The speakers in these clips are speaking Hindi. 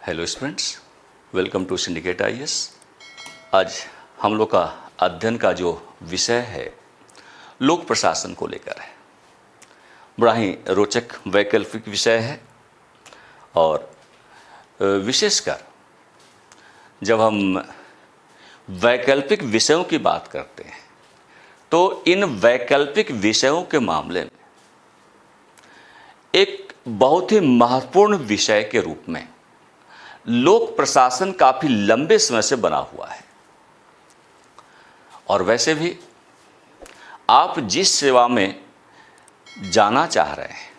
Hello students, welcome to syndicate IAS. आज हम लोग का अध्ययन का जो विषय है लोक प्रशासन को लेकर है। बड़ा ही रोचक वैकल्पिक विषय है और विशेषकर जब हम वैकल्पिक विषयों की बात करते हैं तो इन वैकल्पिक विषयों के मामले में एक बहुत ही महत्वपूर्ण विषय के रूप में लोक प्रशासन काफी लंबे समय से बना हुआ है। और वैसे भी आप जिस सेवा में जाना चाह रहे हैं,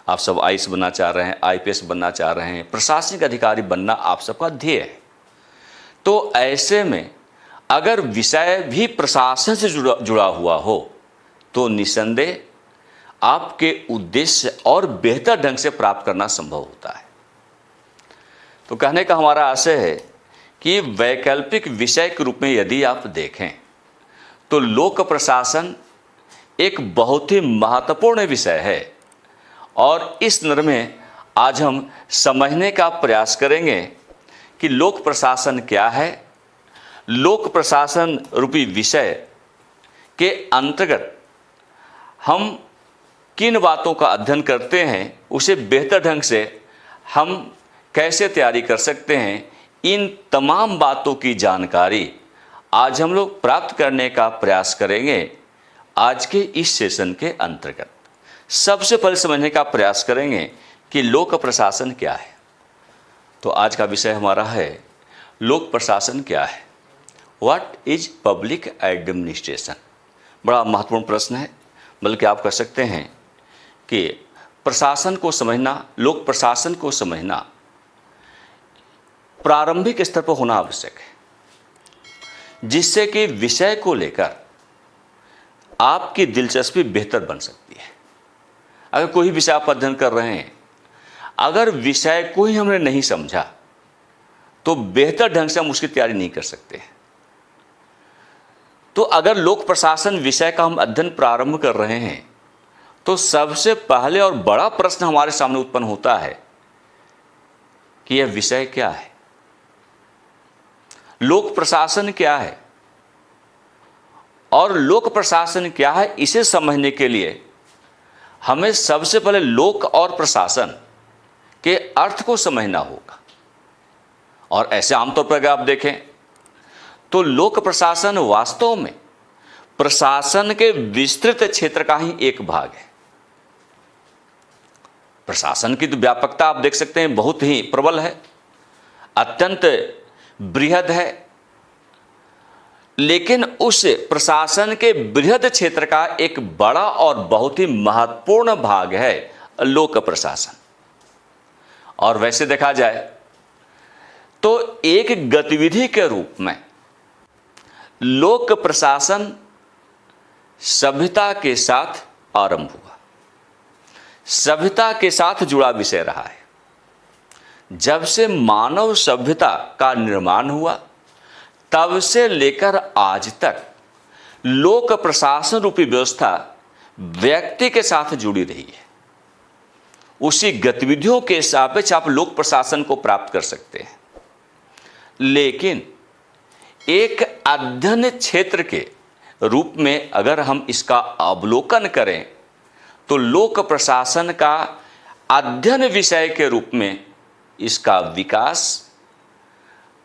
आप सब आईएएस बनना चाह रहे हैं, आईपीएस बनना चाह रहे हैं, प्रशासनिक अधिकारी बनना आप सबका ध्येय है। तो ऐसे में अगर विषय भी प्रशासन से जुड़ा हुआ हो तो निसंदेह आपके उद्देश्य और बेहतर ढंग से प्राप्त करना संभव होता है। तो कहने का हमारा आशय है कि वैकल्पिक विषय के रूप में यदि आप देखें तो लोक प्रशासन एक बहुत ही महत्वपूर्ण विषय है और इस संदर्भ में आज हम समझने का प्रयास करेंगे कि लोक प्रशासन क्या है, लोक प्रशासन रूपी विषय के अंतर्गत हम किन बातों का अध्ययन करते हैं, उसे बेहतर ढंग से हम कैसे तैयारी कर सकते हैं। इन तमाम बातों की जानकारी आज हम लोग प्राप्त करने का प्रयास करेंगे आज के इस सेशन के अंतर्गत। सबसे पहले समझने का प्रयास करेंगे कि लोक प्रशासन क्या है। तो आज का विषय हमारा है लोक प्रशासन क्या है, व्हाट इज पब्लिक एडमिनिस्ट्रेशन। बड़ा महत्वपूर्ण प्रश्न है, बल्कि आप कह सकते हैं कि प्रशासन को समझना, लोक प्रशासन को समझना प्रारंभिक स्तर पर होना आवश्यक है, जिससे कि विषय को लेकर आपकी दिलचस्पी बेहतर बन सकती है। अगर कोई विषय आप अध्ययन कर रहे हैं, अगर विषय को ही हमने नहीं समझा तो बेहतर ढंग से हम उसकी तैयारी नहीं कर सकते। तो अगर लोक प्रशासन विषय का हम अध्ययन प्रारंभ कर रहे हैं तो सबसे पहले और बड़ा प्रश्न हमारे सामने उत्पन्न होता है कि यह विषय क्या है, लोक प्रशासन क्या है। और लोक प्रशासन क्या है, इसे समझने के लिए हमें सबसे पहले लोक और प्रशासन के अर्थ को समझना होगा। और ऐसे आमतौर पर अगर आप देखें तो लोक प्रशासन वास्तव में प्रशासन के विस्तृत क्षेत्र का ही एक भाग है। प्रशासन की तो व्यापकता आप देख सकते हैं बहुत ही प्रबल है, अत्यंत बृहद है, लेकिन उस प्रशासन के बृहद क्षेत्र का एक बड़ा और बहुत ही महत्वपूर्ण भाग है लोक प्रशासन। और वैसे देखा जाए तो एक गतिविधि के रूप में लोक प्रशासन सभ्यता के साथ आरंभ हुआ, सभ्यता के साथ जुड़ा विषय रहा है। जब से मानव सभ्यता का निर्माण हुआ तब से लेकर आज तक लोक प्रशासन रूपी व्यवस्था व्यक्ति के साथ जुड़ी रही है। उसी गतिविधियों के सापेक्ष आप लोक प्रशासन को प्राप्त कर सकते हैं। लेकिन एक अध्ययन क्षेत्र के रूप में अगर हम इसका अवलोकन करें तो लोक प्रशासन का अध्ययन विषय के रूप में इसका विकास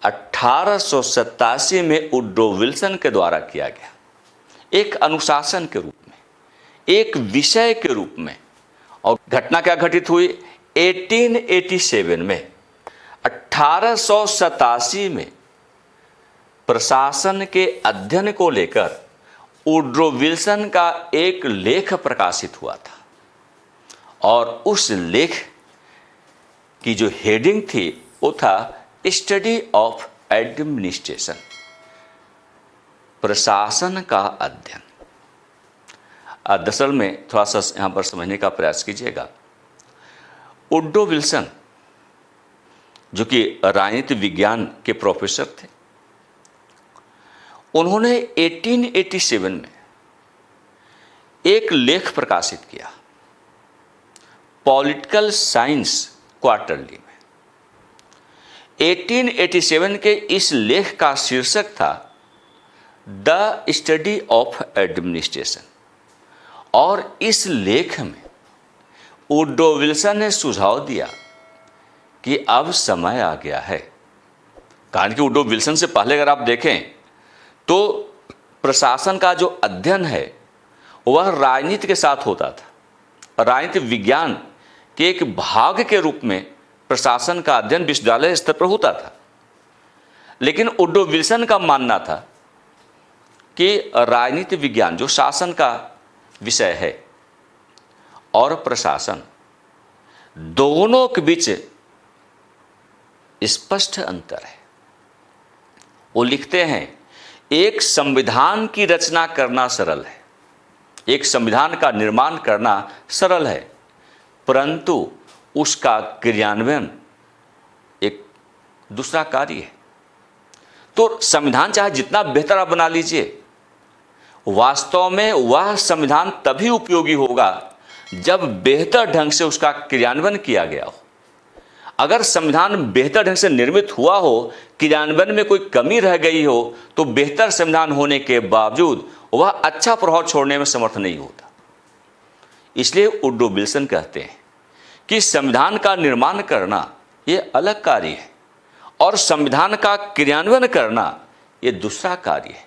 1887 में वुड्रो विल्सन के द्वारा किया गया, एक अनुशासन के रूप में, एक विषय के रूप में। और घटना क्या घटित हुई 1887 में, 1887 में प्रशासन के अध्ययन को लेकर वुड्रो विल्सन का एक लेख प्रकाशित हुआ था। और उस लेख की जो हेडिंग थी वो था स्टडी ऑफ एडमिनिस्ट्रेशन, प्रशासन का अध्ययन। दरअसल में थोड़ा सा यहाँ पर समझने का प्रयास कीजिएगा। वुड्रो विल्सन जो कि राजनीति विज्ञान के प्रोफेसर थे, उन्होंने 1887 में एक लेख प्रकाशित किया पॉलिटिकल साइंस क्वार्टरली में। 1887 के इस लेख का शीर्षक था द स्टडी ऑफ एडमिनिस्ट्रेशन, और इस लेख में वुडरो विल्सन ने सुझाव दिया कि अब समय आ गया है। कारण कि वुडरो विल्सन से पहले अगर आप देखें तो प्रशासन का जो अध्ययन है वह राजनीति के साथ होता था। राजनीति विज्ञान के एक भाग के रूप में प्रशासन का अध्ययन विश्वविद्यालय स्तर पर होता था। लेकिन वुडरो विल्सन का मानना था कि राजनीति विज्ञान जो शासन का विषय है और प्रशासन, दोनों के बीच स्पष्ट अंतर है। वो लिखते हैं एक संविधान की रचना करना सरल है, एक संविधान का निर्माण करना सरल है, परंतु उसका क्रियान्वयन एक दूसरा कार्य है। तो संविधान चाहे जितना बेहतर आप बना लीजिए, वास्तव में वह संविधान तभी उपयोगी होगा जब बेहतर ढंग से उसका क्रियान्वयन किया गया हो। अगर संविधान बेहतर ढंग से निर्मित हुआ हो, क्रियान्वयन में कोई कमी रह गई हो, तो बेहतर संविधान होने के बावजूद वह अच्छा प्रभाव छोड़ने में समर्थ नहीं होता। इसलिए वुडरो विल्सन कहते हैं कि संविधान का निर्माण करना ये अलग कार्य है और संविधान का क्रियान्वयन करना ये दूसरा कार्य है।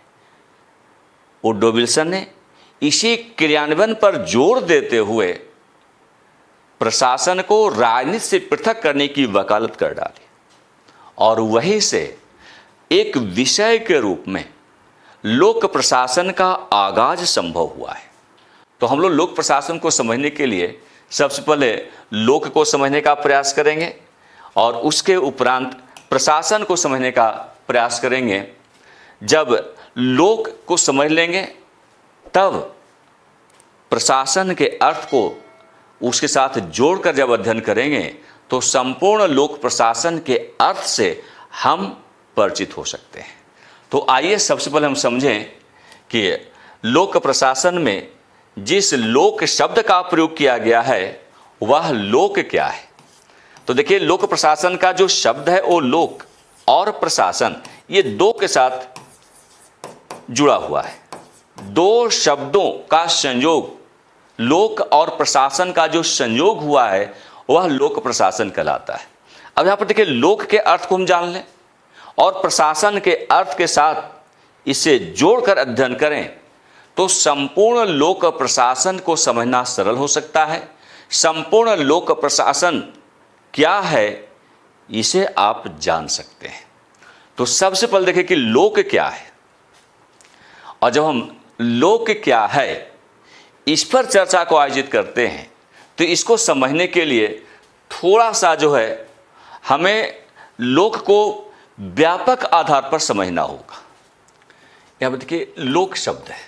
वुडरो विल्सन ने इसी क्रियान्वयन पर जोर देते हुए प्रशासन को राजनीति से पृथक करने की वकालत कर डाली, और वहीं से एक विषय के रूप में लोक प्रशासन का आगाज संभव हुआ है। तो हम लोग लोक प्रशासन को समझने के लिए सबसे पहले लोक को समझने का प्रयास करेंगे और उसके उपरांत प्रशासन को समझने का प्रयास करेंगे। जब लोक को समझ लेंगे तब प्रशासन के अर्थ को उसके साथ जोड़कर जब अध्ययन करेंगे तो संपूर्ण लोक प्रशासन के अर्थ से हम परिचित हो सकते हैं। तो आइए सबसे पहले हम समझें कि लोक प्रशासन में जिस लोक शब्द का प्रयोग किया गया है वह लोक क्या है। तो देखिए, लोक प्रशासन का जो शब्द है वो लोक और प्रशासन ये दो के साथ जुड़ा हुआ है। दो शब्दों का संयोग, लोक और प्रशासन का जो संयोग हुआ है वह लोक प्रशासन कहलाता है। अब यहाँ पर देखिए, लोक के अर्थ को हम जान लें और प्रशासन के अर्थ के साथ इसे जोड़कर अध्ययन करें तो संपूर्ण लोक प्रशासन को समझना सरल हो सकता है। संपूर्ण लोक प्रशासन क्या है इसे आप जान सकते हैं। तो सबसे पहले देखें कि लोक क्या है, और जब हम लोक क्या है इस पर चर्चा को आयोजित करते हैं तो इसको समझने के लिए थोड़ा सा जो है हमें लोक को व्यापक आधार पर समझना होगा। यहाँ पर देखिए, लोक शब्द है।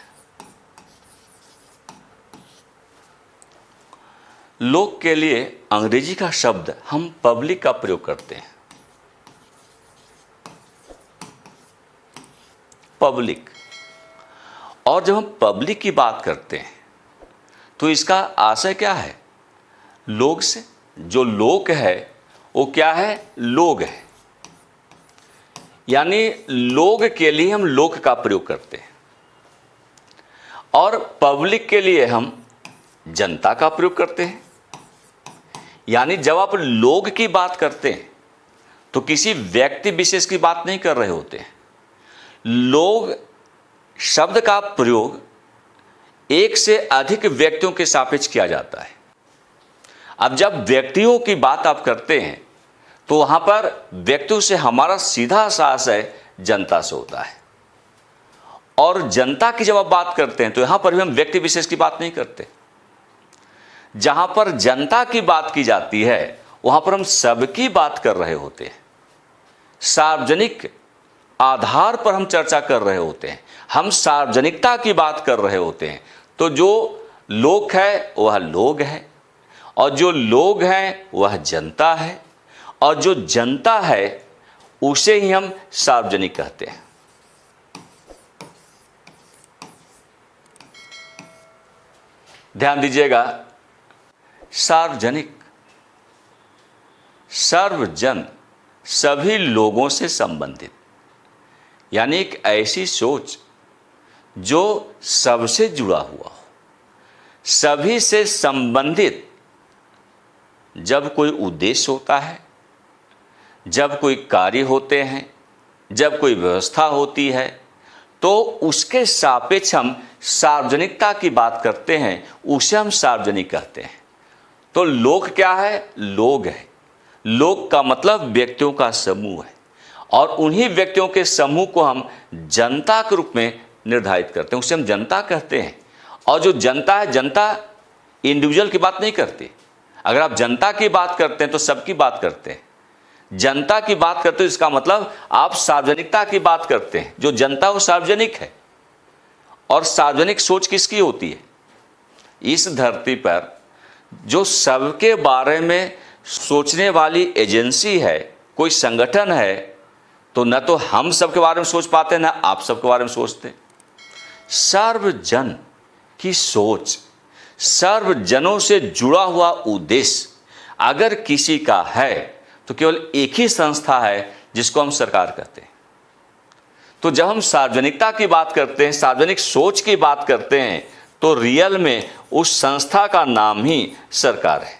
लोक के लिए अंग्रेजी का शब्द हम पब्लिक का प्रयोग करते हैं। पब्लिक, और जब हम पब्लिक की बात करते हैं तो इसका आशय क्या है? लोग से। जो लोक है वो क्या है? लोग है। यानी लोग के लिए हम लोक का प्रयोग करते हैं और पब्लिक के लिए हम जनता का प्रयोग करते हैं। यानी जब आप लोग की बात करते हैं तो किसी व्यक्ति विशेष की बात नहीं कर रहे होते हैं। लोग शब्द का प्रयोग एक से अधिक व्यक्तियों के सापेक्ष किया जाता है। अब जब व्यक्तियों की बात आप करते हैं तो वहां पर व्यक्तियों से हमारा सीधा आशय जनता से होता है, और जनता की जब आप बात करते हैं तो यहां पर भी हम व्यक्ति विशेष की बात नहीं करते। जहां पर जनता की बात की जाती है वहां पर हम सबकी बात कर रहे होते हैं। सार्वजनिक आधार पर हम चर्चा कर रहे होते हैं, हम सार्वजनिकता की बात कर रहे होते हैं। तो जो लोक है वह लोग है, और जो लोग हैं वह जनता है, और जो जनता है उसे ही हम सार्वजनिक कहते हैं। ध्यान दीजिएगा, सार्वजनिक, सर्वजन, सभी लोगों से संबंधित, यानी एक ऐसी सोच जो सबसे जुड़ा हुआ हो, सभी से संबंधित। जब कोई उद्देश्य होता है, जब कोई कार्य होते हैं, जब कोई व्यवस्था होती है, तो उसके सापेक्ष हम सार्वजनिकता की बात करते हैं, उसे हम सार्वजनिक कहते हैं। तो लोक क्या है? लोग है। लोक का मतलब व्यक्तियों का समूह है, और उन्हीं व्यक्तियों के समूह को हम जनता के रूप में निर्धारित करते हैं, उसे हम जनता कहते हैं। और जो जनता है, जनता इंडिविजुअल की बात नहीं करती। अगर आप जनता की बात करते हैं तो सबकी बात करते हैं। जनता की बात करते हो इसका मतलब आप सार्वजनिकता की बात करते हैं। जो जनता वो सार्वजनिक है। और सार्वजनिक सोच किसकी होती है? इस धरती पर जो सबके बारे में सोचने वाली एजेंसी है, कोई संगठन है, तो न तो हम सबके बारे में सोच पाते हैं, न आप सबके बारे में सोचते। सर्वजन की सोच, सर्वजनों से जुड़ा हुआ उद्देश्य अगर किसी का है तो केवल एक ही संस्था है जिसको हम सरकार कहते हैं। तो जब हम सार्वजनिकता की बात करते हैं, सार्वजनिक सोच की बात करते हैं, तो रियल में उस संस्था का नाम ही सरकार है।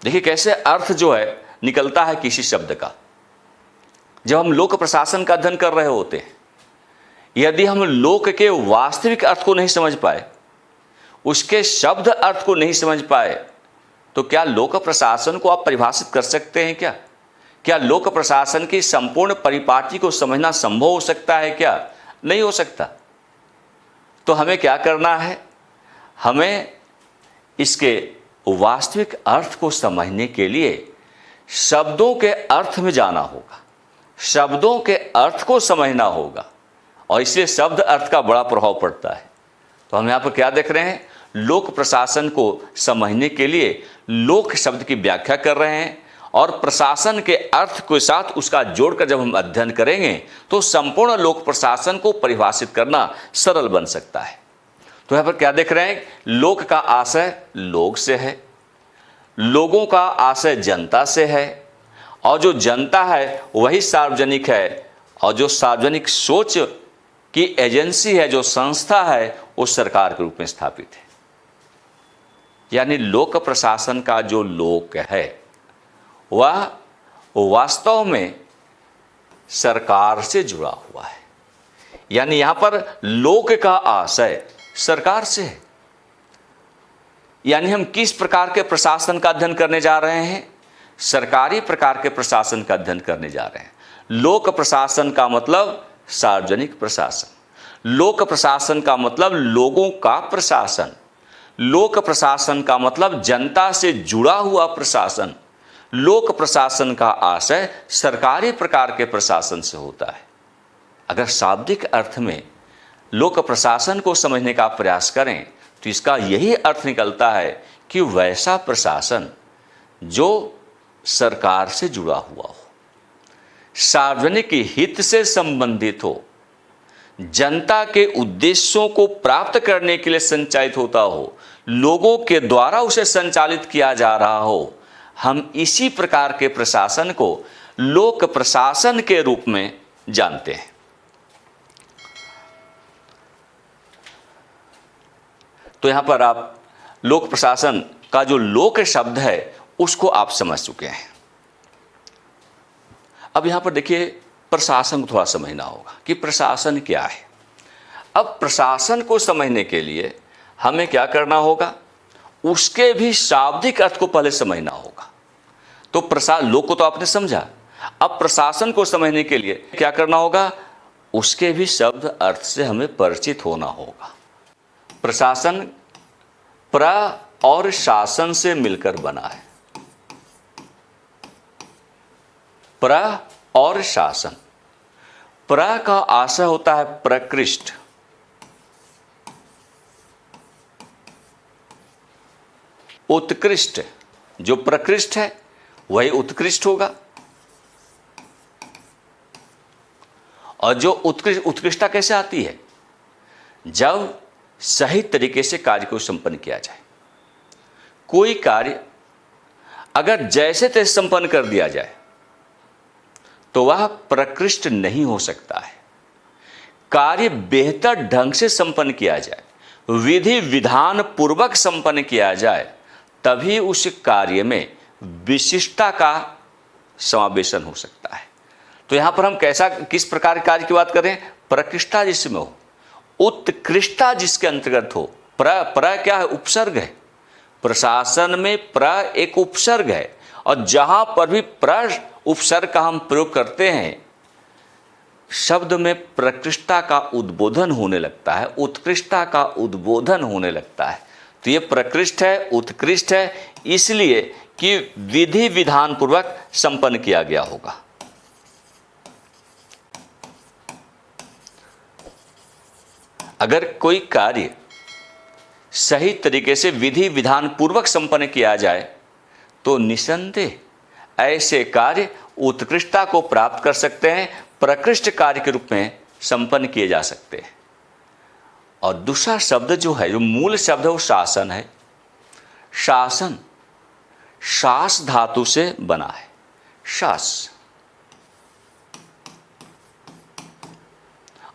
देखिए कैसे अर्थ जो है निकलता है किसी शब्द का। जब हम लोक प्रशासन का अध्ययन कर रहे होते हैं, यदि हम लोक के वास्तविक अर्थ को नहीं समझ पाए, उसके शब्द अर्थ को नहीं समझ पाए, तो क्या लोक प्रशासन को आप परिभाषित कर सकते हैं? क्या लोक प्रशासन की संपूर्ण परिपाटी को समझना संभव हो सकता है? क्या नहीं हो सकता। तो हमें क्या करना है? हमें इसके वास्तविक अर्थ को समझने के लिए शब्दों के अर्थ में जाना होगा, शब्दों के अर्थ को समझना होगा, और इसलिए शब्द अर्थ का बड़ा प्रभाव पड़ता है। तो हम यहाँ पर क्या देख रहे हैं? लोक प्रशासन को समझने के लिए लोक शब्द की व्याख्या कर रहे हैं, और प्रशासन के अर्थ के साथ उसका जोड़कर जब हम अध्ययन करेंगे तो संपूर्ण लोक प्रशासन को परिभाषित करना सरल बन सकता है। तो यहाँ पर क्या देख रहे हैं? लोक का आशय लोग से है, लोगों का आशय जनता से है, और जो जनता है वही सार्वजनिक है, और जो सार्वजनिक सोच की एजेंसी है, जो संस्था है, वो सरकार के रूप में स्थापित है। यानी लोक प्रशासन का जो लोक है वह वास्तव में सरकार से जुड़ा हुआ है। यानी यहां पर लोक का आशय सरकार से है। यानी हम किस प्रकार के प्रशासन का अध्ययन करने जा रहे हैं? सरकारी प्रकार के प्रशासन का अध्ययन करने जा रहे हैं। लोक प्रशासन का मतलब सार्वजनिक प्रशासन, लोक प्रशासन का मतलब लोगों का प्रशासन, लोक प्रशासन का मतलब जनता से जुड़ा हुआ प्रशासन। लोक प्रशासन का आशय सरकारी प्रकार के प्रशासन से होता है। अगर शाब्दिक अर्थ में लोक प्रशासन को समझने का प्रयास करें तो इसका यही अर्थ निकलता है कि वैसा प्रशासन जो सरकार से जुड़ा हुआ हो, सार्वजनिक हित से संबंधित हो, जनता के उद्देश्यों को प्राप्त करने के लिए संचालित होता हो, लोगों के द्वारा उसे संचालित किया जा रहा हो। हम इसी प्रकार के प्रशासन को लोक प्रशासन के रूप में जानते हैं। तो यहां पर आप लोक प्रशासन का जो लोक शब्द है उसको आप समझ चुके हैं। अब यहां पर देखिए प्रशासन को थोड़ा समझना होगा कि प्रशासन क्या है। अब प्रशासन को समझने के लिए हमें क्या करना होगा? उसके भी शाब्दिक अर्थ को पहले समझना होगा। तो लोक को तो आपने समझा, अब प्रशासन को समझने के लिए क्या करना होगा? उसके भी शब्द अर्थ से हमें परिचित होना होगा। प्रशासन प्र और शासन से मिलकर बना है। प्र और शासन। प्र का आशय होता है प्रकृष्ट, उत्कृष्ट। जो प्रकृष्ट है वही उत्कृष्ट होगा, और जो उत्कृष्टता कैसे आती है? जब सही तरीके से कार्य को संपन्न किया जाए। कोई कार्य अगर जैसे तैसे संपन्न कर दिया जाए तो वह प्रकृष्ट नहीं हो सकता है। कार्य बेहतर ढंग से संपन्न किया जाए, विधि विधान पूर्वक संपन्न किया जाए, तभी उस कार्य में विशिष्टता का समावेशन हो सकता है। तो यहां पर हम किस प्रकार के कार्य की बात करें? प्रकृष्टता जिसमें हो, उत्कृष्टता जिसके अंतर्गत हो। प्र क्या है? उपसर्ग है। प्रशासन में प्र एक उपसर्ग है, और जहां पर भी प्र उपसर्ग का हम प्रयोग करते हैं, शब्द में प्रकृष्टता का उद्बोधन होने लगता है, उत्कृष्टता का उद्बोधन होने लगता है। तो ये प्रकृष्ट है, उत्कृष्ट है, इसलिए कि विधि विधान पूर्वक संपन्न किया गया होगा। अगर कोई कार्य सही तरीके से विधि विधान पूर्वक संपन्न किया जाए तो निसंदेह ऐसे कार्य उत्कृष्टता को प्राप्त कर सकते हैं, प्रकृष्ट कार्य के रूप में संपन्न किए जा सकते हैं। और दूसरा शब्द जो है, जो मूल शब्द है, वो शासन है। शासन शास धातु से बना है। शास,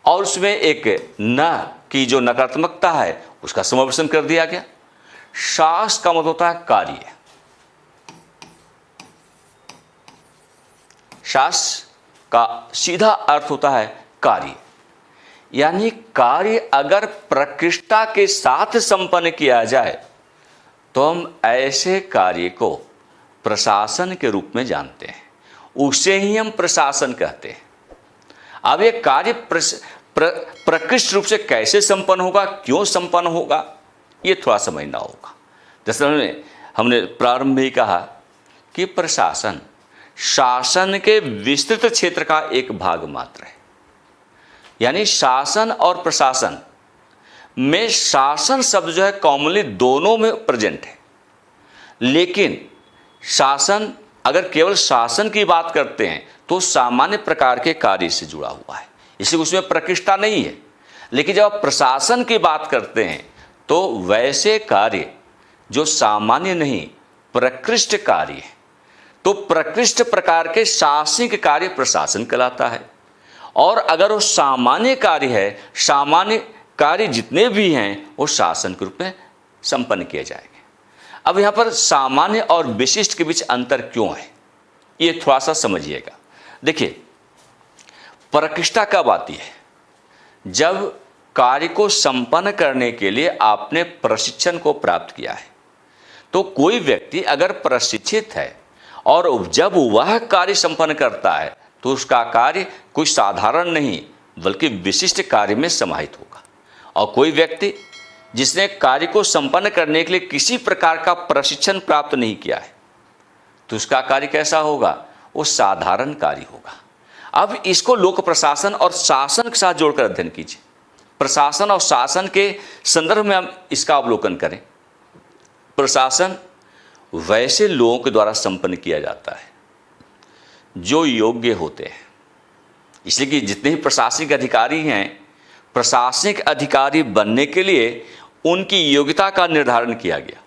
और उसमें एक न की जो नकारात्मकता है उसका समावेशन कर दिया गया। शास का मतलब होता है कार्य। शास का सीधा अर्थ होता है कार्य, यानी कार्य अगर प्रकृष्टता के साथ संपन्न किया जाए तो हम ऐसे कार्य को प्रशासन के रूप में जानते हैं, उसे ही हम प्रशासन कहते हैं। अब ये कार्य प्रकृष्ट रूप से कैसे संपन्न होगा, क्यों संपन्न होगा, ये थोड़ा समझना होगा। जैसे हमने प्रारंभ में ही कहा कि प्रशासन शासन के विस्तृत क्षेत्र का एक भाग मात्र है। यानी शासन और प्रशासन में शासन शब्द जो है कॉमनली दोनों में प्रेजेंट है, लेकिन शासन अगर केवल शासन की बात करते हैं तो सामान्य प्रकार के कार्य से जुड़ा हुआ है, इसलिए उसमें प्रकृष्टता नहीं है। लेकिन जब आप प्रशासन की बात करते हैं तो वैसे कार्य जो सामान्य नहीं प्रकृष्ट कार्य है, तो प्रकृष्ट प्रकार के शासनिक कार्य प्रशासन कहलाता है। और अगर वो सामान्य कार्य है, सामान्य कार्य जितने भी हैं वो शासन के रूप में संपन्न किए जाएंगे। अब यहाँ पर सामान्य और विशिष्ट के बीच अंतर क्यों है, ये थोड़ा सा समझिएगा। देखिए, प्रकृष्टता कब आती है? जब कार्य को संपन्न करने के लिए आपने प्रशिक्षण को प्राप्त किया है। तो कोई व्यक्ति अगर प्रशिक्षित है और जब वह कार्य संपन्न करता है तो उसका कार्य कोई साधारण नहीं बल्कि विशिष्ट कार्य में समाहित होगा। और कोई व्यक्ति जिसने कार्य को संपन्न करने के लिए किसी प्रकार का प्रशिक्षण प्राप्त नहीं किया है तो उसका कार्य कैसा होगा? वो साधारण कार्य होगा। अब इसको लोक प्रशासन और शासन के साथ जोड़कर अध्ययन कीजिए। प्रशासन और शासन के संदर्भ में हम इसका अवलोकन करें। प्रशासन वैसे लोगों के द्वारा संपन्न किया जाता है जो योग्य होते हैं। इसलिए कि जितने ही प्रशासनिक अधिकारी हैं, प्रशासनिक अधिकारी बनने के लिए उनकी योग्यता का निर्धारण किया गया।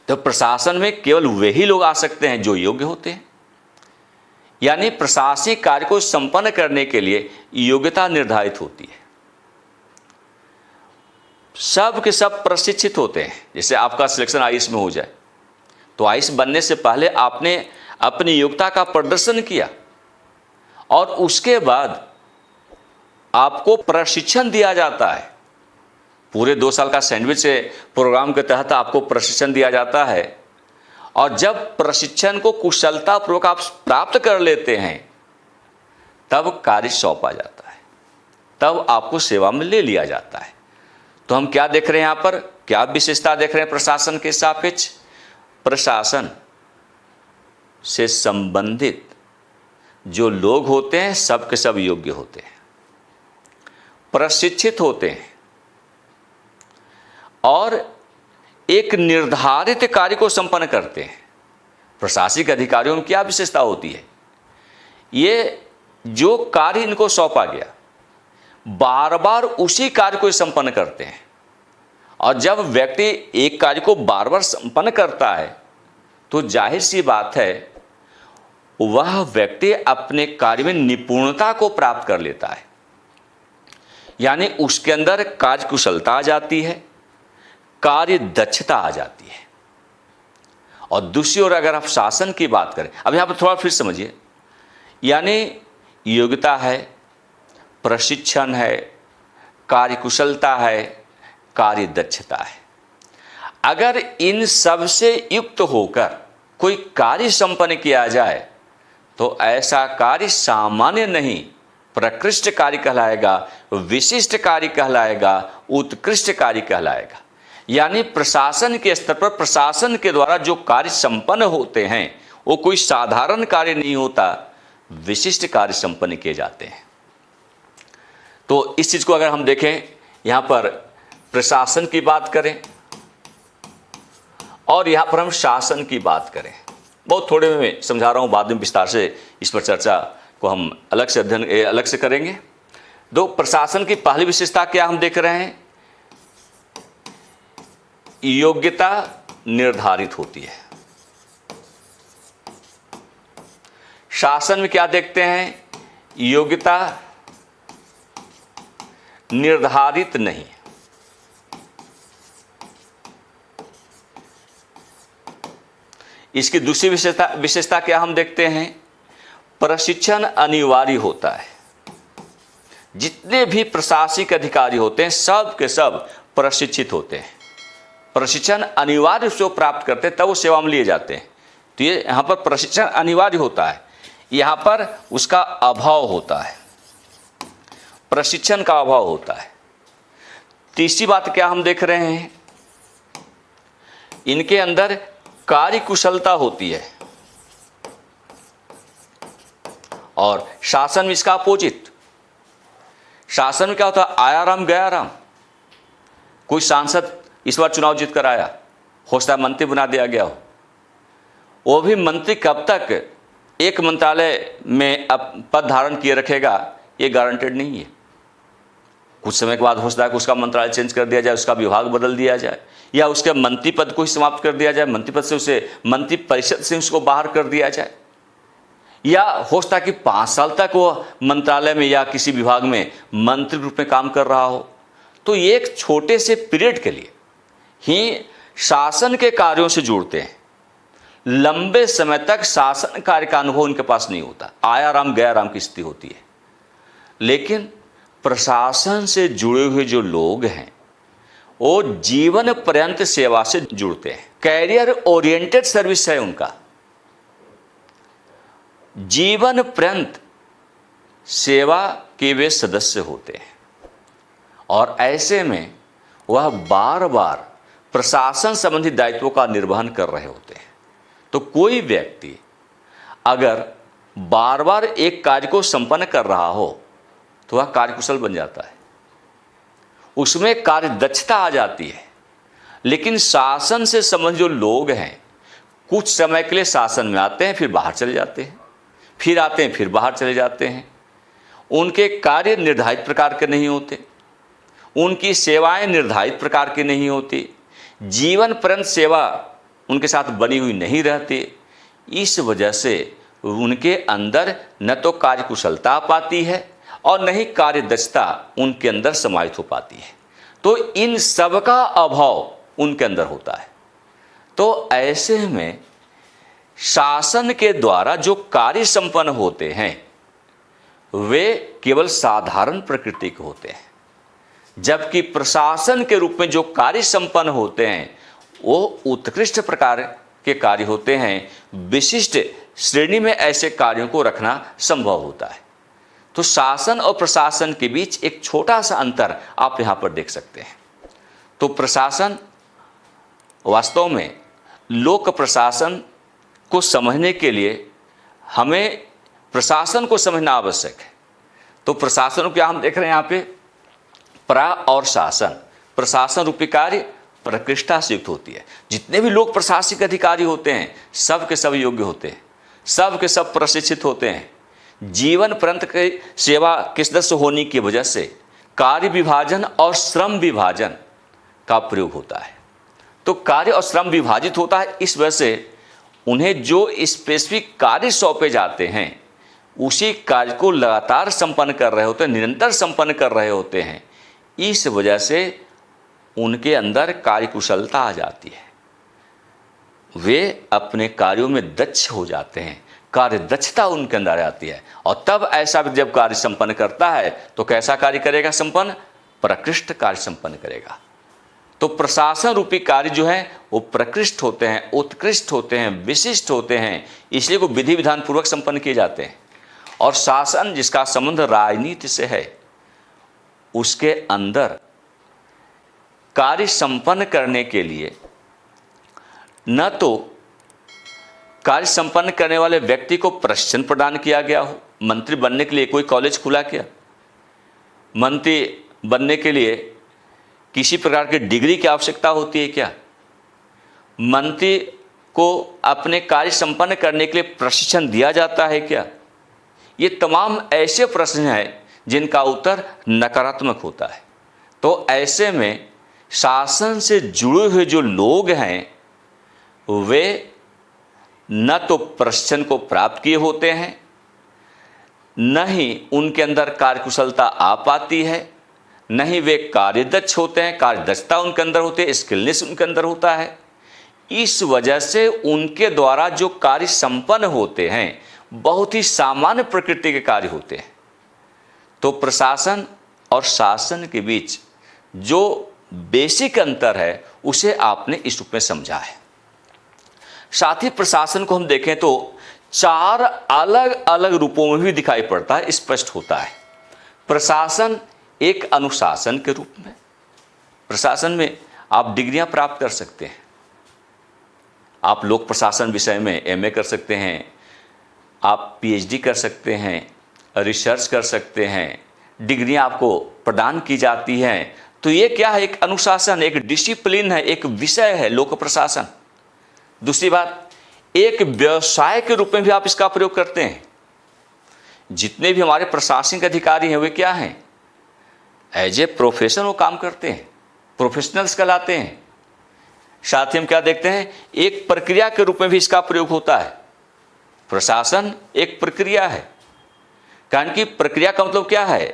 तो प्रशासन में केवल वही लोग आ सकते हैं जो योग्य होते हैं। यानी प्रशासनिक कार्य को संपन्न करने के लिए योग्यता निर्धारित होती है। सब के सब प्रशिक्षित होते हैं। जैसे आपका सिलेक्शन आईएएस में हो जाए तो आईएएस बनने से पहले आपने अपनी योग्यता का प्रदर्शन किया और उसके बाद आपको प्रशिक्षण दिया जाता है। पूरे 2 साल का सैंडविच प्रोग्राम के तहत आपको प्रशिक्षण दिया जाता है और जब प्रशिक्षण को कुशलतापूर्वक आप प्राप्त कर लेते हैं तब कार्य सौंपा जाता है, तब आपको सेवा में ले लिया जाता है। तो हम क्या देख रहे हैं यहाँ पर, क्या विशेषता देख रहे हैं प्रशासन के सापेक्ष? प्रशासन से संबंधित जो लोग होते हैं सब के सब योग्य होते हैं, प्रशिक्षित होते हैं और एक निर्धारित कार्य को संपन्न करते हैं। प्रशासनिक अधिकारियों में क्या विशेषता होती है? ये जो कार्य इनको सौंपा गया बार बार उसी कार्य को संपन्न करते हैं। और जब व्यक्ति एक कार्य को बार बार संपन्न करता है तो जाहिर सी बात है वह व्यक्ति अपने कार्य में निपुणता को प्राप्त कर लेता है, यानी उसके अंदर कार्य कुशलता आ जाती है, कार्य दक्षता आ जाती है। और दूसरी ओर अगर आप शासन की बात करें, अब यहां पर थोड़ा फिर समझिए, यानी योग्यता है, प्रशिक्षण है, कार्य कुशलता है, कार्य दक्षता है। अगर इन सब से युक्त होकर कोई कार्य संपन्न किया जाए तो ऐसा कार्य सामान्य नहीं, प्रकृष्ट कार्य कहलाएगा, विशिष्ट कार्य कहलाएगा, उत्कृष्ट कार्य कहलाएगा। यानी प्रशासन के स्तर पर प्रशासन के द्वारा जो कार्य संपन्न होते हैं वो कोई साधारण कार्य नहीं होता, विशिष्ट कार्य संपन्न किए जाते हैं। तो इस चीज को अगर हम देखें, यहां पर प्रशासन की बात करें और यहां पर हम शासन की बात करें, बहुत थोड़े में मैं समझा रहा हूं, बाद में विस्तार से इस पर चर्चा को हम अलग से अध्ययन अलग से करेंगे। तो प्रशासन की पहली विशेषता क्या हम देख रहे हैं, योग्यता निर्धारित होती है। शासन में क्या देखते हैं, योग्यता निर्धारित नहीं। इसकी दूसरी विशेषता क्या हम देखते हैं, प्रशिक्षण अनिवार्य होता है। जितने भी प्रशासनिक अधिकारी होते हैं सब के सब प्रशिक्षित होते हैं, प्रशिक्षण अनिवार्य रूप से प्राप्त करते हैं तब वो सेवा में लिए जाते हैं। तो ये यहाँ पर प्रशिक्षण अनिवार्य होता है, यहाँ पर उसका अभाव होता है, प्रशिक्षण का अभाव होता है। तीसरी बात क्या हम देख रहे हैं, इनके अंदर कार्य कुशलता होती है। और शासन में इसका अपोजिट, शासन में क्या होता है, आया राम गया राम। कोई सांसद इस बार चुनाव जीत कर आया, हो सकता है मंत्री बना दिया गया हो, वो भी मंत्री कब तक एक मंत्रालय में अब पद धारण किए रखेगा ये गारंटेड नहीं है। कुछ समय के बाद हो सकता है कि उसका मंत्रालय चेंज कर दिया जाए, उसका विभाग बदल दिया जाए, या उसके मंत्री पद को ही समाप्त कर दिया जाए, मंत्री पद से उसे मंत्री परिषद से उसको बाहर कर दिया जाए, या हो सकता है कि 5 साल तक वो मंत्रालय में या किसी विभाग में मंत्री रूप में काम कर रहा हो। तो ये एक छोटे से पीरियड के लिए ही शासन के कार्यों से जुड़ते हैं, लंबे समय तक शासन कार्य का अनुभव उनके पास नहीं होता, आया राम गया राम की स्थिति होती है। लेकिन प्रशासन से जुड़े हुए जो लोग हैं वो जीवन पर्यंत सेवा से जुड़ते हैं, कैरियर ओरिएंटेड सर्विस है उनका, जीवन पर्यंत सेवा के वे सदस्य होते हैं। और ऐसे में वह बार बार प्रशासन संबंधी दायित्वों का निर्वहन कर रहे होते हैं। तो कोई व्यक्ति अगर बार बार एक कार्य को संपन्न कर रहा हो तो वह कार्यकुशल बन जाता है, उसमें कार्य दक्षता आ जाती है। लेकिन शासन से संबंधित जो लोग हैं कुछ समय के लिए शासन में आते हैं, फिर बाहर चले जाते हैं, फिर आते हैं, फिर बाहर चले जाते हैं। उनके कार्य निर्धारित प्रकार के नहीं होते, उनकी सेवाएं निर्धारित प्रकार की नहीं होती, जीवन पर्यंत सेवा उनके साथ बनी हुई नहीं रहती। इस वजह से उनके अंदर न तो कार्य कुशलता आ पाती है और न ही कार्य दक्षता उनके अंदर समाहित हो पाती है। तो इन सब का अभाव उनके अंदर होता है। तो ऐसे में शासन के द्वारा जो कार्य संपन्न होते हैं वे केवल साधारण प्रकृति के होते हैं, जबकि प्रशासन के रूप में जो कार्य संपन्न होते हैं वो उत्कृष्ट प्रकार के कार्य होते हैं। विशिष्ट श्रेणी में ऐसे कार्यों को रखना संभव होता है। तो शासन और प्रशासन के बीच एक छोटा सा अंतर आप यहाँ पर देख सकते हैं। तो प्रशासन वास्तव में लोक प्रशासन को समझने के लिए हमें प्रशासन को समझना आवश्यक है। तो प्रशासन क्या हम देख रहे हैं यहाँ पे, प्रा और शासन, प्रशासन रूपी कार्य प्रकृष्टा से युक्त होती है। जितने भी लोग प्रशासनिक अधिकारी होते हैं सब के सब योग्य होते हैं, सब के सब प्रशिक्षित होते हैं। जीवन पर्यंत की सेवा के सदस्य होने की वजह से कार्य विभाजन और श्रम विभाजन का प्रयोग होता है। तो कार्य और श्रम विभाजित होता है, इस वजह से उन्हें जो स्पेसिफिक कार्य सौंपे जाते हैं उसी कार्य को लगातार संपन्न कर रहे होते हैं, निरंतर संपन्न कर रहे होते हैं। इस वजह से उनके अंदर कार्यकुशलता आ जाती है, वे अपने कार्यों में दक्ष हो जाते हैं, कार्य दक्षता उनके अंदर आती है। और तब ऐसा जब कार्य संपन्न करता है तो कैसा कार्य करेगा संपन्न? प्रकृष्ट कार्य संपन्न करेगा। तो प्रशासन रूपी कार्य जो है वो प्रकृष्ट होते हैं, उत्कृष्ट होते हैं, विशिष्ट होते हैं, इसलिए वो विधि विधान पूर्वक संपन्न किए जाते हैं। और शासन जिसका संबंध राजनीति से है, उसके अंदर कार्य संपन्न करने के लिए न तो कार्य संपन्न करने वाले व्यक्ति को प्रशिक्षण प्रदान किया गया हो, मंत्री बनने के लिए कोई कॉलेज खुला क्या? मंत्री बनने के लिए किसी प्रकार की डिग्री की आवश्यकता होती है क्या? मंत्री को अपने कार्य संपन्न करने के लिए प्रशिक्षण दिया जाता है क्या? ये तमाम ऐसे प्रश्न हैं जिनका उत्तर नकारात्मक होता है। तो ऐसे में शासन से जुड़े हुए जो लोग हैं वे न तो प्रशिक्षण को प्राप्त किए होते हैं, न ही उनके अंदर कार्यकुशलता आ पाती है, न ही वे कार्यदक्ष होते हैं, कार्यदक्षता उनके अंदर होती है, स्किलनेस उनके अंदर होता है। इस वजह से उनके द्वारा जो कार्य संपन्न होते हैं बहुत ही सामान्य प्रकृति के कार्य होते हैं। तो प्रशासन और शासन के बीच जो बेसिक अंतर है उसे आपने इस रूप में समझा है। साथ ही प्रशासन को हम देखें तो 4 अलग अलग रूपों में भी दिखाई पड़ता है, स्पष्ट होता है। प्रशासन एक अनुशासन के रूप में, प्रशासन में आप डिग्रियां प्राप्त कर सकते हैं, आप लोक प्रशासन विषय में एमए कर सकते हैं, आप पीएचडी कर सकते हैं, रिसर्च कर सकते हैं, डिग्रियां आपको प्रदान की जाती हैं। तो ये क्या है? एक अनुशासन, एक डिसिप्लिन है, एक विषय है लोक प्रशासन। दूसरी बात, एक व्यवसाय के रूप में भी आप इसका प्रयोग करते हैं। जितने भी हमारे प्रशासनिक अधिकारी हैं वे क्या हैं? एज ए प्रोफेशन वो काम करते हैं, प्रोफेशनल्स कहलाते हैं। साथ ही हम क्या देखते हैं? एक प्रक्रिया के रूप में भी इसका प्रयोग होता है। प्रशासन एक प्रक्रिया है, कारण कि प्रक्रिया का मतलब क्या है?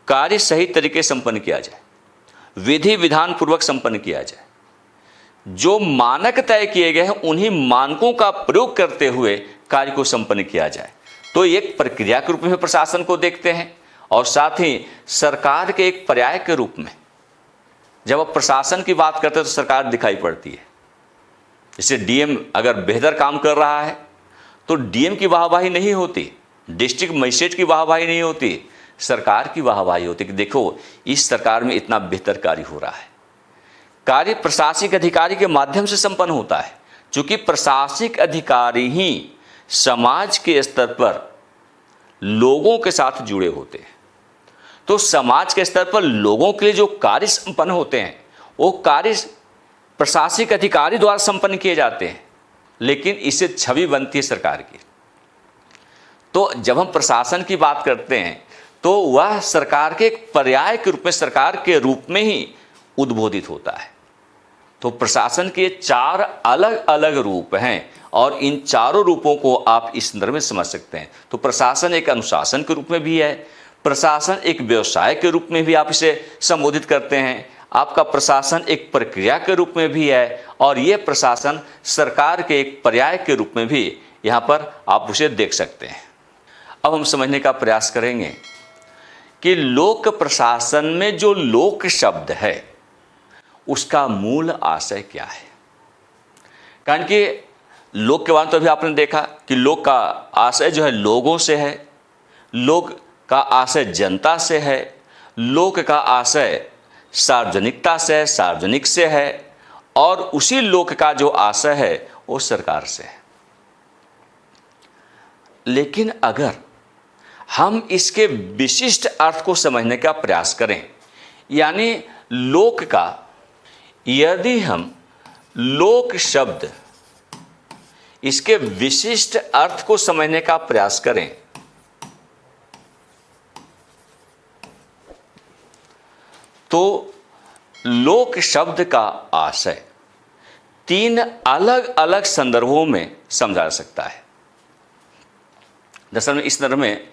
कार्य सही तरीके से संपन्न किया जाए, विधि विधान पूर्वक संपन्न किया जाए, जो मानक तय किए गए हैं उन्हीं मानकों का प्रयोग करते हुए कार्य को संपन्न किया जाए। तो एक प्रक्रिया के रूप में प्रशासन को देखते हैं। और साथ ही सरकार के एक पर्याय के रूप में जब आप प्रशासन की बात करते हैं तो सरकार दिखाई पड़ती है। जैसे डीएम अगर बेहतर काम कर रहा है तो डीएम की वाहवाही नहीं होती, डिस्ट्रिक्ट मजिस्ट्रेट की वाहवाही नहीं होती, सरकार की वाहवाही होती कि देखो इस सरकार में इतना बेहतर कार्य हो रहा है। कार्य प्रशासनिक अधिकारी के माध्यम से संपन्न होता है, क्योंकि प्रशासनिक अधिकारी ही समाज के स्तर पर लोगों के साथ जुड़े होते हैं। तो समाज के स्तर पर लोगों के लिए जो कार्य संपन्न होते हैं वो कार्य प्रशासनिक अधिकारी द्वारा संपन्न किए जाते हैं, लेकिन इससे छवि बनती है सरकार की। तो जब हम प्रशासन की बात करते हैं तो वह सरकार के एक पर्याय के रूप में, सरकार के रूप में ही उद्बोधित होता है। तो प्रशासन के 4 अलग अलग रूप हैं और इन चारों रूपों को आप इस संदर्भ में समझ सकते हैं। तो प्रशासन एक अनुशासन के रूप में भी है, प्रशासन एक व्यवसाय के रूप में भी आप इसे संबोधित करते हैं, आपका प्रशासन एक प्रक्रिया के रूप में भी है, और ये प्रशासन सरकार के एक पर्याय के रूप में भी यहाँ पर आप उसे देख सकते हैं। अब हम समझने का प्रयास करेंगे कि लोक प्रशासन में जो लोक शब्द है उसका मूल आशय क्या है। कारण कि लोक के बाद तो अभी आपने देखा कि लोक का आशय जो है लोगों से है, लोक का आशय जनता से है, लोक का आशय सार्वजनिकता से है, सार्वजनिक से है, और उसी लोक का जो आशय है वो सरकार से है। लेकिन अगर हम इसके विशिष्ट अर्थ को समझने का प्रयास करें, यानी लोक का, यदि हम लोक शब्द इसके विशिष्ट अर्थ को समझने का प्रयास करें तो लोक शब्द का आशय 3 अलग अलग संदर्भों में समझा जा सकता है। दरअसल में इस संदर्भ में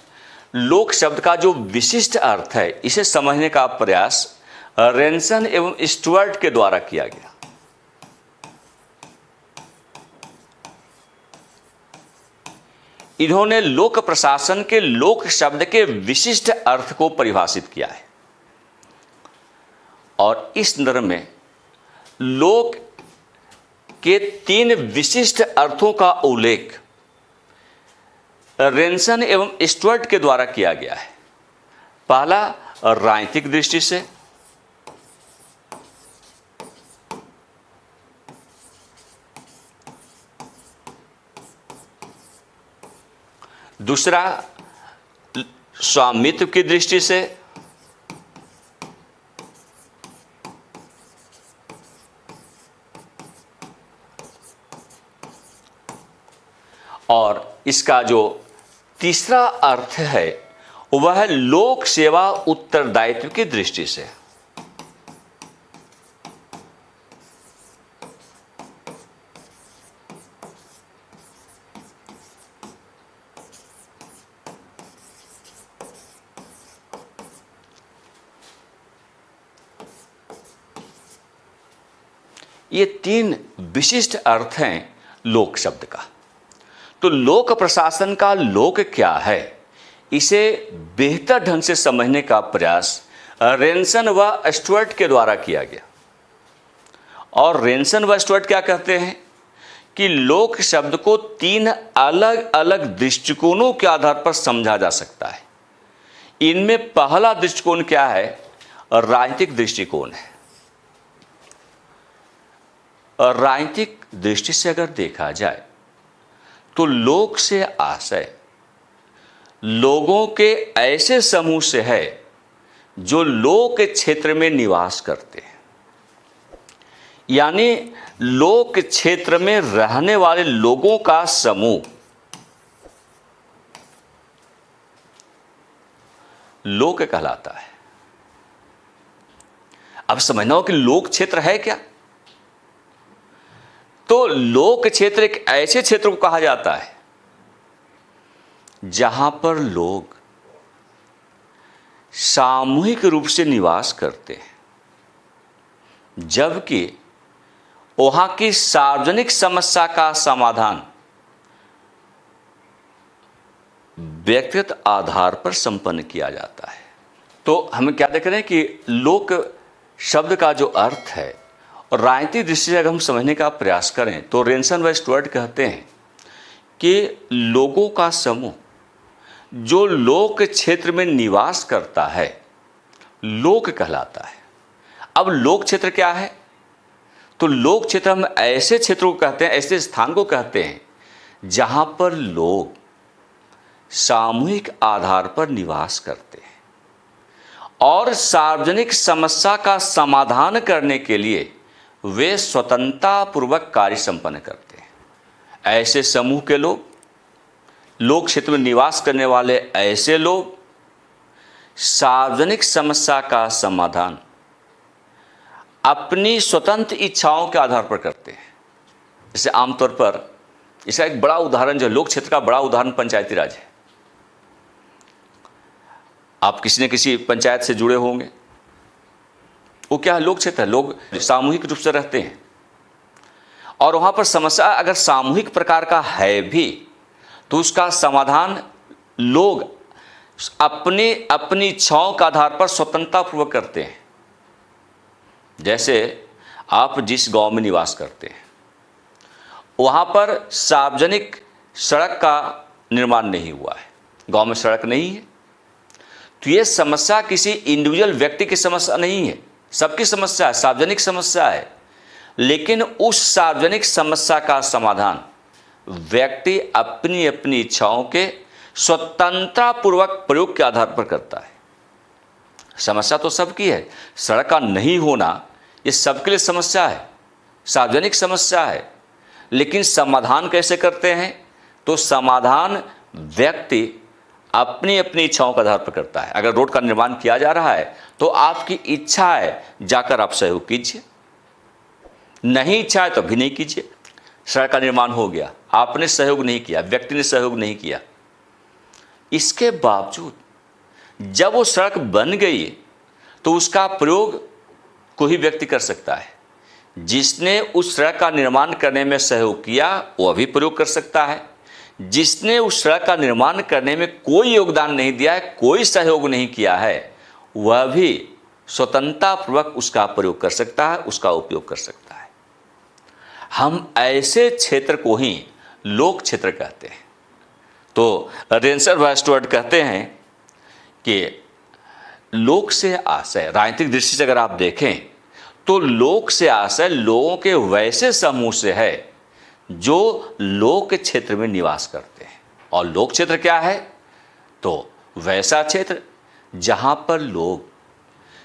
लोक शब्द का जो विशिष्ट अर्थ है, इसे समझने का प्रयास रेंसन एवं स्टुअर्ट के द्वारा किया गया। इन्होंने लोक प्रशासन के लोक शब्द के विशिष्ट अर्थ को परिभाषित किया है और इस संदर्भ में लोक के 3 विशिष्ट अर्थों का उल्लेख रेंसन एवं स्टुअर्ट के द्वारा किया गया है। पहला, राजनीतिक दृष्टि से, दूसरा स्वामित्व की दृष्टि से, और इसका जो तीसरा अर्थ है वह लोक सेवा उत्तरदायित्व की दृष्टि से। ये 3 विशिष्ट अर्थ हैं लोक शब्द का। तो लोक प्रशासन का लोक क्या है, इसे बेहतर ढंग से समझने का प्रयास रेंसन व स्टुअर्ट के द्वारा किया गया। और रेंसन व स्टुअर्ट क्या कहते हैं कि लोक शब्द को 3 अलग अलग दृष्टिकोणों के आधार पर समझा जा सकता है। इनमें पहला दृष्टिकोण क्या है, राजनीतिक दृष्टिकोण है। राजनीतिक दृष्टि से अगर देखा जाए तो लोक से आशय लोगों के ऐसे समूह से है जो लोक क्षेत्र में निवास करते हैं, यानी लोक क्षेत्र में रहने वाले लोगों का समूह लोक कहलाता है। अब समझना हो कि लोक क्षेत्र है क्या, तो लोक क्षेत्र एक ऐसे क्षेत्र को कहा जाता है जहां पर लोग सामूहिक रूप से निवास करते हैं, जबकि वहां की सार्वजनिक समस्या का समाधान व्यक्तिगत आधार पर संपन्न किया जाता है। तो हम क्या देख रहे हैं कि लोक शब्द का जो अर्थ है और राजनीतिक दृष्टि से अगर हम समझने का प्रयास करें तो रेंसन व स्टुअर्ट कहते हैं कि लोगों का समूह जो लोक क्षेत्र में निवास करता है लोक कहलाता है। अब लोक क्षेत्र क्या है, तो लोक क्षेत्र हम ऐसे क्षेत्रों को कहते हैं, ऐसे स्थान को कहते हैं जहां पर लोग सामूहिक आधार पर निवास करते हैं और सार्वजनिक समस्या का समाधान करने के लिए वे स्वतंत्रता पूर्वक कार्य संपन्न करते हैं। ऐसे समूह के लोग, लोक क्षेत्र में निवास करने वाले ऐसे लोग सार्वजनिक समस्या का समाधान अपनी स्वतंत्र इच्छाओं के आधार पर करते हैं। जैसे आमतौर पर इसका एक बड़ा उदाहरण, जो लोक क्षेत्र का बड़ा उदाहरण पंचायती राज है। आप किसी न किसी पंचायत से जुड़े होंगे, वो क्या है, लोक क्षेत्र है। लोग सामूहिक रूप से रहते हैं और वहां पर समस्या अगर सामूहिक प्रकार का है भी तो उसका समाधान लोग अपनी इच्छाओं के आधार पर स्वतंत्रता पूर्वक करते हैं। जैसे आप जिस गांव में निवास करते हैं वहां पर सार्वजनिक सड़क का निर्माण नहीं हुआ है, गांव में सड़क नहीं है, तो ये समस्या किसी इंडिविजुअल व्यक्ति की समस्या नहीं है, सबकी समस्या है, सार्वजनिक समस्या है। लेकिन उस सार्वजनिक समस्या का समाधान व्यक्ति अपनी अपनी इच्छाओं के स्वतंत्रता पूर्वक प्रयोग के आधार पर करता है। समस्या तो सबकी है, सड़क का नहीं होना ये सबके लिए समस्या है, सार्वजनिक समस्या है। लेकिन समाधान कैसे करते हैं, तो समाधान व्यक्ति अपनी अपनी इच्छाओं के आधार पर करता है। अगर रोड का निर्माण किया जा रहा है तो आपकी इच्छा है जाकर आप सहयोग कीजिए, नहीं इच्छा है तो भी नहीं कीजिए। सड़क का निर्माण हो गया, आपने सहयोग नहीं किया, व्यक्ति ने सहयोग नहीं किया, इसके बावजूद जब वो सड़क बन गई तो उसका प्रयोग कोई व्यक्ति कर सकता है। जिसने उस सड़क का निर्माण करने में सहयोग किया वह भी प्रयोग कर सकता है, जिसने उस सड़क का निर्माण करने में कोई योगदान नहीं दिया है, कोई सहयोग नहीं किया है, वह भी स्वतंत्रतापूर्वक उसका प्रयोग कर सकता है, उसका उपयोग कर सकता है। हम ऐसे क्षेत्र को ही लोक क्षेत्र कहते हैं। तो रेंसर व स्टुअर्ट कहते हैं कि लोक से आशय, राजनीतिक दृष्टि से अगर आप देखें तो लोक से आशय लोगों के वैसे समूह से है जो लोक क्षेत्र में निवास करते हैं। और लोक क्षेत्र क्या है? तो वैसा क्षेत्र जहां पर लोग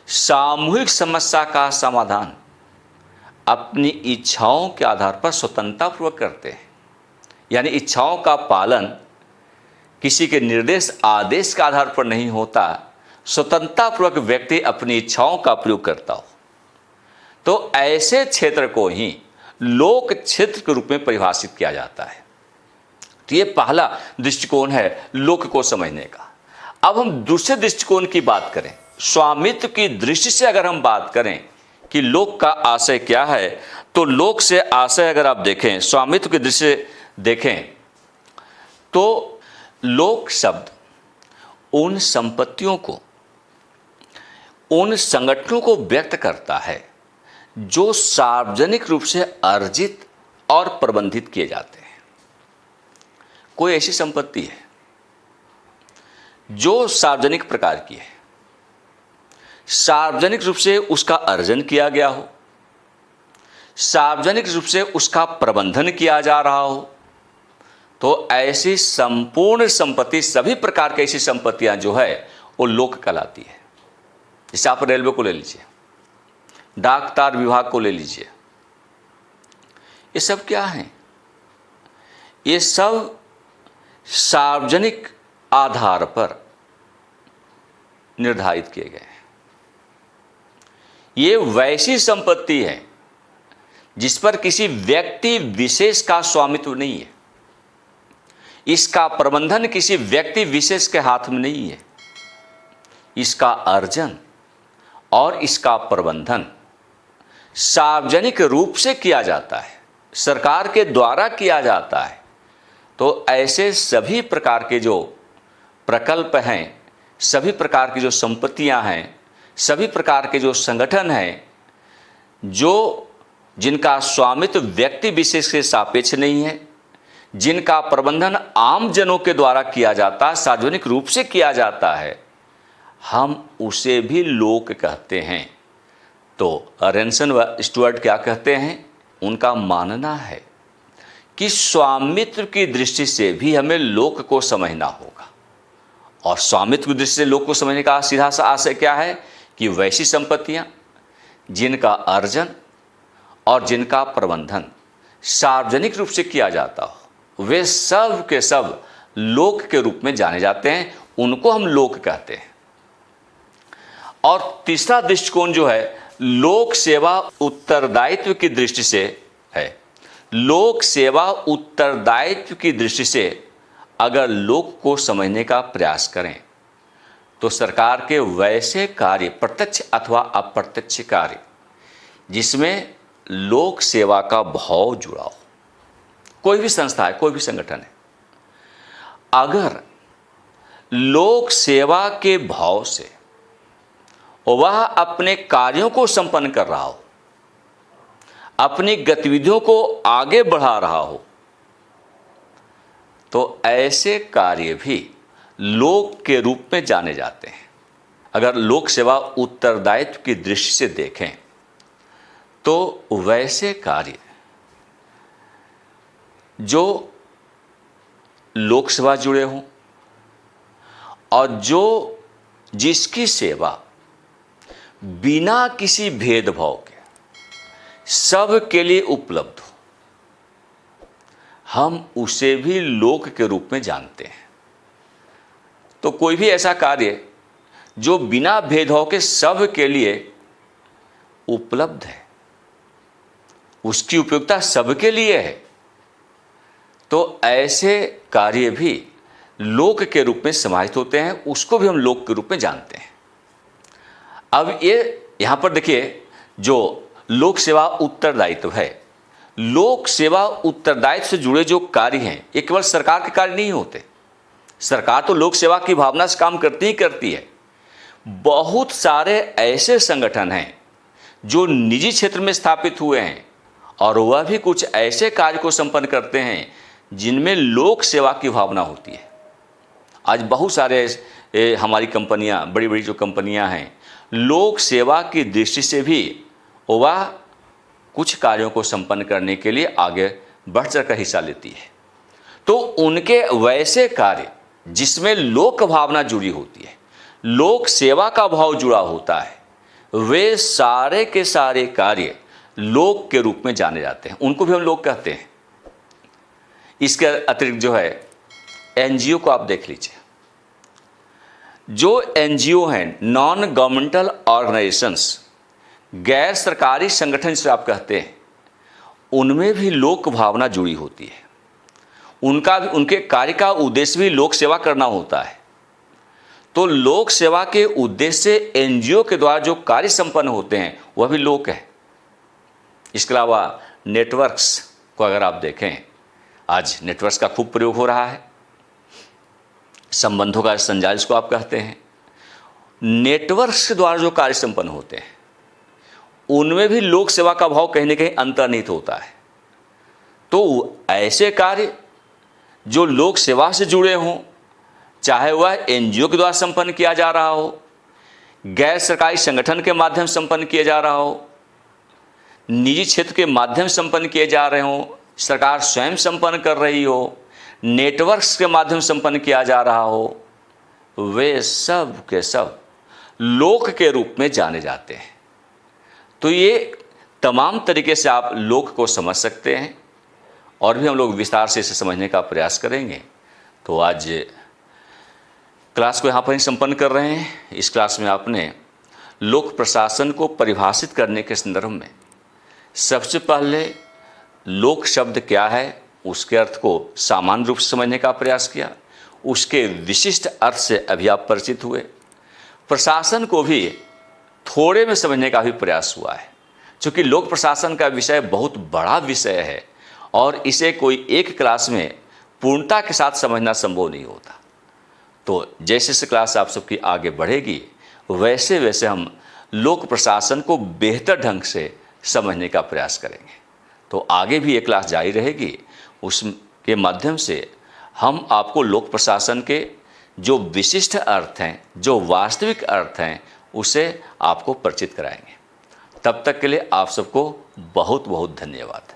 सामूहिक समस्या का समाधान अपनी इच्छाओं के आधार पर स्वतंत्रतापूर्वक करते हैं। यानी इच्छाओं का पालन किसी के निर्देश आदेश के आधार पर नहीं होता, स्वतंत्रतापूर्वक व्यक्ति अपनी इच्छाओं का प्रयोग करता हो, तो ऐसे क्षेत्र को ही लोक क्षेत्र के रूप में परिभाषित किया जाता है। तो ये पहला दृष्टिकोण है लोक को समझने का। अब हम दूसरे दृष्टिकोण की बात करें, स्वामित्व की दृष्टि से अगर हम बात करें कि लोक का आशय क्या है, तो लोक से आशय अगर आप देखें, स्वामित्व की दृष्टि से देखें तो लोक शब्द उन संपत्तियों को, उन संगठनों को व्यक्त करता है जो सार्वजनिक रूप से अर्जित और प्रबंधित किए जाते हैं। कोई ऐसी संपत्ति है जो सार्वजनिक प्रकार की है, सार्वजनिक रूप से उसका अर्जन किया गया हो, सार्वजनिक रूप से उसका प्रबंधन किया जा रहा हो, तो ऐसी संपूर्ण संपत्ति, सभी प्रकार की ऐसी संपत्तियां जो है वो लोक कहलाती है। जैसे आप रेलवे को ले लीजिए, डाक तार विभाग को ले लीजिए, ये सब क्या है? ये सब सार्वजनिक आधार पर निर्धारित किए गए हैं। ये वैसी संपत्ति है जिस पर किसी व्यक्ति विशेष का स्वामित्व नहीं है, इसका प्रबंधन किसी व्यक्ति विशेष के हाथ में नहीं है, इसका अर्जन और इसका प्रबंधन सार्वजनिक रूप से किया जाता है, सरकार के द्वारा किया जाता है। तो ऐसे सभी प्रकार के जो प्रकल्प हैं, सभी प्रकार की जो संपत्तियां हैं, सभी प्रकार के जो संगठन हैं, जो जिनका स्वामित्व व्यक्ति विशेष के सापेक्ष नहीं है, जिनका प्रबंधन आम जनों के द्वारा किया जाता है, सार्वजनिक रूप से किया जाता है, हम उसे भी लोक कहते हैं। तो रेंसन व स्टुअर्ट क्या कहते हैं? उनका मानना है कि स्वामित्व की दृष्टि से भी हमें लोक को समझना होगा। और स्वामित्व की दृष्टि से लोक को समझने का सीधा सा आशय क्या है कि वैसी संपत्तियां जिनका अर्जन और जिनका प्रबंधन सार्वजनिक रूप से किया जाता हो, वे सब के सब लोक के रूप में जाने जाते हैं, उनको हम लोक कहते हैं। और तीसरा दृष्टिकोण जो है लोक सेवा उत्तरदायित्व की दृष्टि से है। लोक सेवा उत्तरदायित्व की दृष्टि से अगर लोक को समझने का प्रयास करें तो सरकार के वैसे कार्य, प्रत्यक्ष अथवा अप्रत्यक्ष कार्य, जिसमें लोक सेवा का भाव जुड़ा हो, कोई भी संस्था है, कोई भी संगठन है, अगर लोक सेवा के भाव से वह अपने कार्यों को संपन्न कर रहा हो, अपनी गतिविधियों को आगे बढ़ा रहा हो, तो ऐसे कार्य भी लोक के रूप में जाने जाते हैं। अगर लोक सेवा उत्तरदायित्व की दृष्टि से देखें तो वैसे कार्य जो लोक सेवा जुड़े हों और जो जिसकी सेवा बिना किसी भेदभाव के सब के लिए उपलब्ध हो, हम उसे भी लोक के रूप में जानते हैं। तो कोई भी ऐसा कार्य जो बिना भेदभाव के सब के लिए उपलब्ध है, उसकी उपयोगिता सबके लिए है, तो ऐसे कार्य भी लोक के रूप में समाहित होते हैं, उसको भी हम लोक के रूप में जानते हैं। अब ये यहाँ पर देखिए, जो लोक सेवा उत्तरदायित्व है, लोक सेवा उत्तरदायित्व से जुड़े जो कार्य हैं ये केवल सरकार के कार्य नहीं होते। सरकार तो लोक सेवा की भावना से काम करती ही करती है। बहुत सारे ऐसे संगठन हैं जो निजी क्षेत्र में स्थापित हुए हैं और वह भी कुछ ऐसे कार्य को संपन्न करते हैं जिनमें लोक सेवा की भावना होती है। आज बहुत सारे हमारी कंपनियां, बड़ी बड़ी जो कंपनियां हैं, लोक सेवा की दृष्टि से भी वह कुछ कार्यों को संपन्न करने के लिए आगे बढ़ चढ़कर हिस्सा लेती है। तो उनके वैसे कार्य जिसमें लोक भावना जुड़ी होती है, लोक सेवा का भाव जुड़ा होता है, वे सारे के सारे कार्य लोक के रूप में जाने जाते हैं, उनको भी हम लोक कहते हैं। इसके अतिरिक्त जो है एनजीओ को आप देख लीजिए। जो एनजीओ हैं, नॉन गवर्नमेंटल ऑर्गेनाइजेशंस, गैर सरकारी संगठन जिसे आप कहते हैं, उनमें भी लोक भावना जुड़ी होती है। उनके कार्य का उद्देश्य भी लोक सेवा करना होता है। तो लोक सेवा के उद्देश्य से एनजीओ के द्वारा जो कार्य संपन्न होते हैं वह भी लोक है। इसके अलावा नेटवर्क्स को अगर आप देखें, आज नेटवर्क्स का खूब प्रयोग हो रहा है, संबंधों का संजाल जिसको आप कहते हैं। नेटवर्क्स के द्वारा जो कार्य संपन्न होते हैं उनमें भी लोक सेवा का भाव कहीं न कहीं अंतर्निहित होता है। तो ऐसे कार्य जो लोक सेवा से जुड़े हों, चाहे वह एनजीओ के द्वारा संपन्न किया जा रहा हो, गैर सरकारी संगठन के माध्यम से संपन्न किया जा रहा हो, निजी क्षेत्र के माध्यम से संपन्न किए जा रहे हों, सरकार स्वयं संपन्न कर रही हो, नेटवर्क्स के माध्यम से संपन्न किया जा रहा हो, वे सब के सब लोक के रूप में जाने जाते हैं। तो ये तमाम तरीके से आप लोक को समझ सकते हैं और भी हम लोग विस्तार से इसे समझने का प्रयास करेंगे। तो आज क्लास को यहाँ पर ही संपन्न कर रहे हैं। इस क्लास में आपने लोक प्रशासन को परिभाषित करने के संदर्भ में सबसे पहले लोक शब्द क्या है, उसके अर्थ को सामान्य रूप से समझने का प्रयास किया। उसके विशिष्ट अर्थ से अभी आप परिचित हुए। प्रशासन को भी थोड़े में समझने का भी प्रयास हुआ है, क्योंकि लोक प्रशासन का विषय बहुत बड़ा विषय है और इसे कोई एक क्लास में पूर्णता के साथ समझना संभव नहीं होता। तो जैसे जैसे क्लास आप सबकी आगे बढ़ेगी वैसे वैसे हम लोक प्रशासन को बेहतर ढंग से समझने का प्रयास करेंगे। तो आगे भी ये क्लास जारी रहेगी, उसके माध्यम से हम आपको लोक प्रशासन के जो विशिष्ट अर्थ हैं, जो वास्तविक अर्थ हैं, उसे आपको परिचित कराएंगे। तब तक के लिए आप सबको बहुत बहुत धन्यवाद।